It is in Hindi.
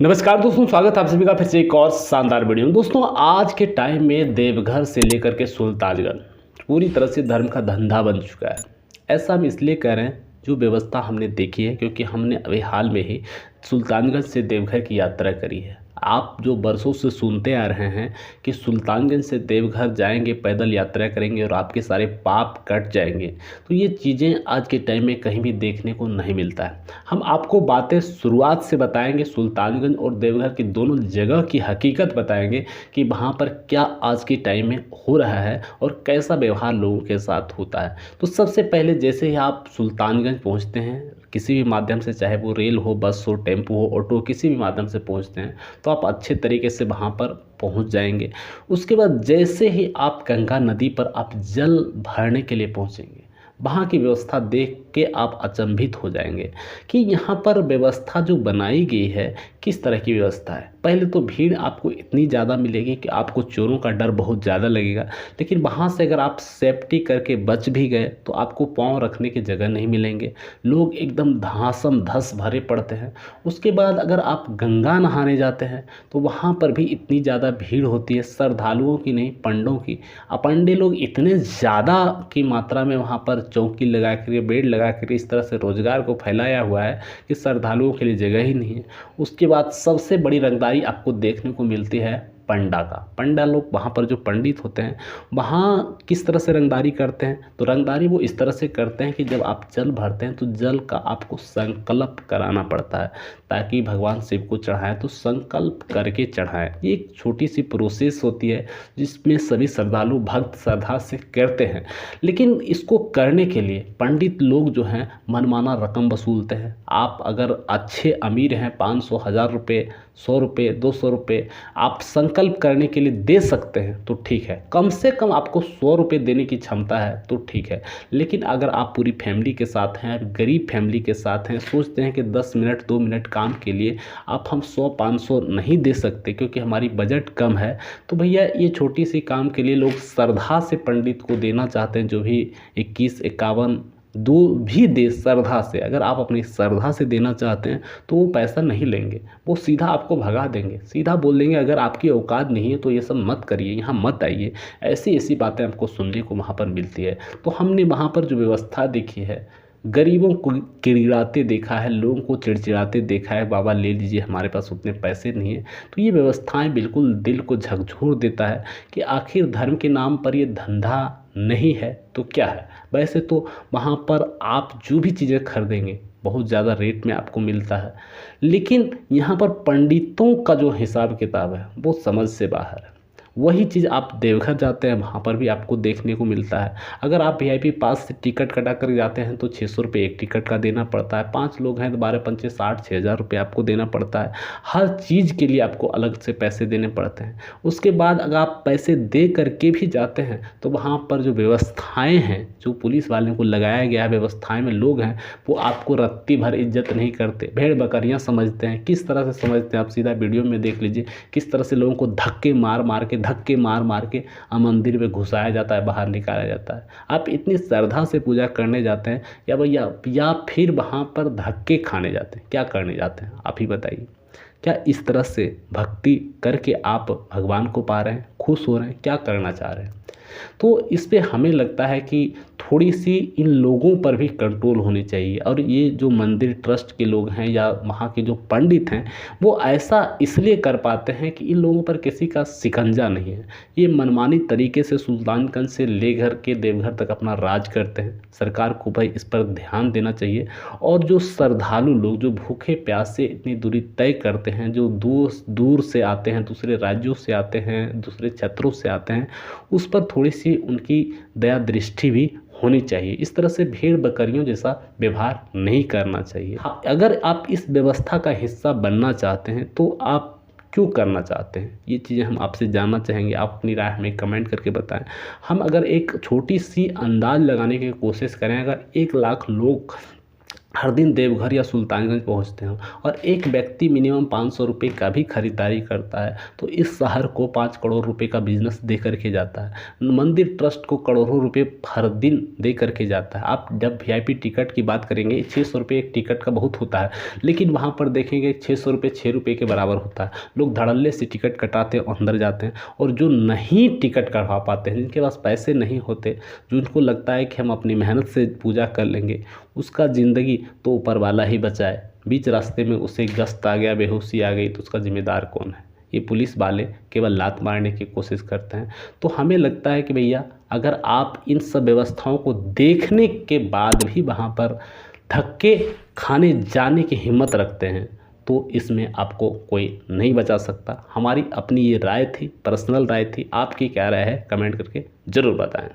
नमस्कार दोस्तों, स्वागत है आप सभी का फिर से एक और शानदार वीडियो में। दोस्तों, आज के टाइम में देवघर से लेकर के सुल्तानगंज पूरी तरह से धर्म का धंधा बन चुका है। ऐसा हम इसलिए कह रहे हैं, जो व्यवस्था हमने देखी है, क्योंकि हमने अभी हाल में ही सुल्तानगंज से देवघर की यात्रा करी है। आप जो बरसों से सुनते आ रहे हैं कि सुल्तानगंज से देवघर जाएंगे, पैदल यात्रा करेंगे और आपके सारे पाप कट जाएंगे, तो ये चीज़ें आज के टाइम में कहीं भी देखने को नहीं मिलता है। हम आपको बातें शुरुआत से बताएंगे, सुल्तानगंज और देवघर की दोनों जगह की हकीकत बताएंगे कि वहाँ पर क्या आज के टाइम में हो रहा है और कैसा व्यवहार लोगों के साथ होता है। तो सबसे पहले जैसे ही आप सुल्तानगंज पहुँचते हैं, किसी भी माध्यम से, चाहे वो रेल हो, बस हो, टेम्पो हो, ऑटो, किसी भी माध्यम से पहुँचते हैं, तो आप अच्छे तरीके से वहाँ पर पहुँच जाएंगे। उसके बाद जैसे ही आप गंगा नदी पर आप जल भरने के लिए पहुँचेंगे, वहाँ की व्यवस्था देख के आप अचंभित हो जाएंगे कि यहाँ पर व्यवस्था जो बनाई गई है किस तरह की व्यवस्था है। पहले तो भीड़ आपको इतनी ज़्यादा मिलेगी कि आपको चोरों का डर बहुत ज़्यादा लगेगा, लेकिन वहाँ से अगर आप सेफ्टी करके बच भी गए तो आपको पाँव रखने की जगह नहीं मिलेंगे। लोग एकदम धड़ासम धस भरे पड़ते हैं। उसके बाद अगर आप गंगा नहाने जाते हैं तो वहाँ पर भी इतनी ज़्यादा भीड़ होती है, श्रद्धालुओं की नहीं, पंडों की। अपंडे लोग इतने ज़्यादा की मात्रा में वहाँ पर चौकी लगा कर, बेड लगा कर इस तरह से रोजगार को फैलाया हुआ है कि श्रद्धालुओं के लिए जगह ही नहीं है। उसके बाद सबसे बड़ी रंगदारी आपको देखने को मिलती है पंडा का। पंडा लोग, वहाँ पर जो पंडित होते हैं, वहाँ किस तरह से रंगदारी करते हैं, तो रंगदारी वो इस तरह से करते हैं कि जब आप जल भरते हैं तो जल का आपको संकल्प कराना पड़ता है, ताकि भगवान शिव को चढ़ाएं तो संकल्प करके चढ़ाएं। ये एक छोटी सी प्रोसेस होती है जिसमें सभी श्रद्धालु भक्त श्रद्धा से करते हैं। लेकिन इसको करने के लिए पंडित लोग जो हैं मनमाना रकम वसूलते हैं। आप अगर अच्छे अमीर हैं, 500, 1000 रुपये, 100 रुपये, 200 रुपये आप संकल्प करने के लिए दे सकते हैं तो ठीक है। कम से कम आपको 100 रुपये देने की क्षमता है तो ठीक है। लेकिन अगर आप पूरी फैमिली के साथ हैं, गरीब फैमिली के साथ हैं, सोचते हैं कि 10 मिनट 2 मिनट काम के लिए आप हम 100-500 नहीं दे सकते क्योंकि हमारी बजट कम है, तो भैया ये छोटी सी काम के लिए लोग श्रद्धा से पंडित को देना चाहते हैं। जो भी 21, 51 दो भी दे श्रद्धा से, अगर आप अपनी श्रद्धा से देना चाहते हैं तो वो पैसा नहीं लेंगे, वो सीधा आपको भगा देंगे, सीधा बोल देंगे अगर आपकी औकात नहीं है तो ये सब मत करिए, यहाँ मत आइए। ऐसी ऐसी बातें आपको सुनने को वहाँ पर मिलती है। तो हमने वहाँ पर जो व्यवस्था देखी है, गरीबों को किड़किड़ाते देखा है, लोगों को चिड़चिड़ाते देखा है, बाबा ले लीजिए हमारे पास उतने पैसे नहीं है। तो ये व्यवस्थाएं बिल्कुल दिल को झकझोर देता है कि आखिर धर्म के नाम पर ये धंधा नहीं है तो क्या है। वैसे तो वहाँ पर आप जो भी चीज़ें खरीदेंगे बहुत ज़्यादा रेट में आपको मिलता है, लेकिन यहाँ पर पंडितों का जो हिसाब किताब है वो समझ से बाहर है। वही चीज़ आप देवघर जाते हैं, वहाँ पर भी आपको देखने को मिलता है। अगर आप वीआईपी पास से टिकट कटा कर जाते हैं तो 600 रुपये एक टिकट का देना पड़ता है। 5 लोग हैं तो 12 पंचे 60, 6000 रुपये आपको देना पड़ता है। हर चीज़ के लिए आपको अलग से पैसे देने पड़ते हैं। उसके बाद अगर आप पैसे दे करके भी जाते हैं तो वहाँ पर जो व्यवस्थाएँ हैं, जो पुलिस वालों को लगाया गया है, व्यवस्थाएँ में लोग हैं, वो आपको रत्ती भर इज्जत नहीं करते, भेड़ बकरियाँ समझते हैं। किस तरह से समझते हैं आप सीधा वीडियो में देख लीजिए। किस तरह से लोगों को धक्के मार मार के मंदिर में घुसाया जाता है, बाहर निकाला जाता है। आप इतनी श्रद्धा से पूजा करने जाते हैं या भैया, या फिर वहाँ पर धक्के खाने जाते हैं, क्या करने जाते हैं आप ही बताइए। क्या इस तरह से भक्ति करके आप भगवान को पा रहे हैं, खुश हो रहे हैं, क्या करना चाह रहे हैं? तो इस पे हमें लगता है कि थोड़ी सी इन लोगों पर भी कंट्रोल होनी चाहिए। और ये जो मंदिर ट्रस्ट के लोग हैं या वहाँ के जो पंडित हैं, वो ऐसा इसलिए कर पाते हैं कि इन लोगों पर किसी का शिकंजा नहीं है। ये मनमानी तरीके से सुल्तानगंज से लेकर के देवघर तक अपना राज करते हैं। सरकार को भाई इस पर ध्यान देना चाहिए। और जो श्रद्धालु लोग जो भूखे प्यासे इतनी दूरी तय करते हैं, जो दूर से आते हैं, दूसरे राज्यों से आते हैं, दूसरे क्षेत्रों से आते हैं, उस पर थोड़ी सी उनकी दया दृष्टि भी होनी चाहिए। इस तरह से भेड़ बकरियों जैसा व्यवहार नहीं करना चाहिए। अगर आप इस व्यवस्था का हिस्सा बनना चाहते हैं तो आप क्यों करना चाहते हैं, ये चीज़ें हम आपसे जानना चाहेंगे। आप अपनी राय हमें कमेंट करके बताएं। हम अगर एक छोटी सी अंदाज लगाने की कोशिश करें, अगर 1 लाख लोग हर दिन देवघर या सुल्तानगंज पहुंचते हैं और एक व्यक्ति मिनिमम 500 रुपये का भी खरीदारी करता है तो इस शहर को 5 करोड़ रुपए का बिजनेस दे करके जाता है। मंदिर ट्रस्ट को करोड़ों रुपए हर दिन दे करके जाता है। आप जब वीआईपी टिकट की बात करेंगे 600 रुपये एक टिकट का बहुत होता है, लेकिन वहाँ पर देखेंगे 600 रुपये 6 रुपये के बराबर होता है। लोग धड़ल्ले से टिकट कटाते हैं, अंदर जाते हैं, और जो नहीं टिकट कटवा पाते हैं, जिनके पास पैसे नहीं होते, जिनको लगता है कि हम अपनी मेहनत से पूजा कर लेंगे, उसका ज़िंदगी तो ऊपर वाला ही बचाए। बीच रास्ते में उसे गस्त आ गया, बेहोशी आ गई, तो उसका जिम्मेदार कौन है? ये पुलिस वाले केवल लात मारने की कोशिश करते हैं। तो हमें लगता है कि भैया अगर आप इन सब व्यवस्थाओं को देखने के बाद भी वहाँ पर धक्के खाने जाने की हिम्मत रखते हैं तो इसमें आपको कोई नहीं बचा सकता। हमारी अपनी ये राय थी, पर्सनल राय थी। आपकी क्या राय है? कमेंट करके ज़रूर बताएं।